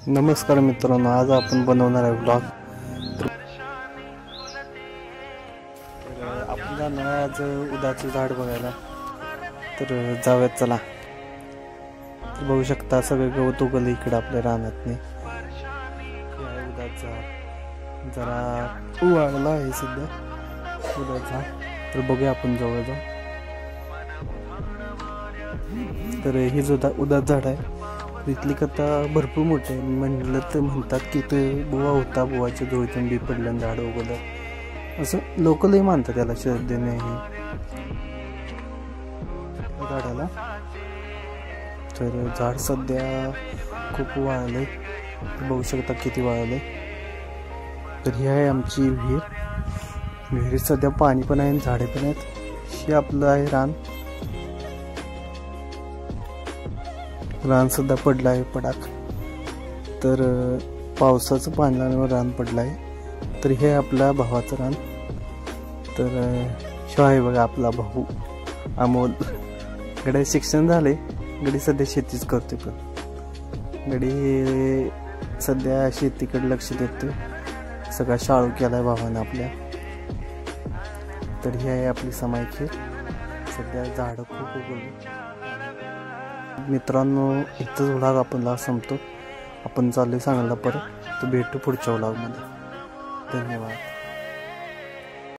नमस्कार मित्रांनो, आज आपण बनवणार आहे ब्लॉग। आपण जाणार आहे आज उदाचं झाड बघायला, तर जाऊयात चला। बघू शकता सगळे गवत उगवलं इकडे आपल्या रानातने। उदाचं झाड जरा वाळला आहे सध्या उदाचं, तर बघूया आपण जवळ जाऊ। तर हे जो उदाचं झाड आहे इथली कथा भरपूर मोठी आहे। म्हणलं तर म्हणतात की ते बुवा होता, बुवाच्या जोडीतून बी पडलं झाड उगवलं, असं लोकलही मानतात त्याला श्रद्धेने हे झाडाला। तर झाड सध्या खूप वाळलंय, बघू शकता किती वाळलंय। तर ही आहे आमची विहीर। विहिरीत सध्या पाणी पण आहे, झाडे पण आहेत। हे आपलं आहे रान। रान सुद्धा पडलं आहे पडाक, तर पावसाचं पाणी लागल्यावर रान पडलं आहे। तर हे आपल्या भावाचं रान। तर शो आहे बघा आपला भाऊ अमोल। गडी शिक्षण झाले, गडी सध्या शेतीच करते, पण गडी सध्या शेतीकडे लक्ष देतोय। सगळा शाळू केलाय भावानं आपल्या। तर ही आहे आपली समायखीर। सध्या झाडं खूप उगवली। मित्रांनो, इथंच व्लॉग आपण संपतो। आपण चाललोय सांगायला परत, तर भेटू पुढच्या व्लॉगमध्ये। धन्यवाद।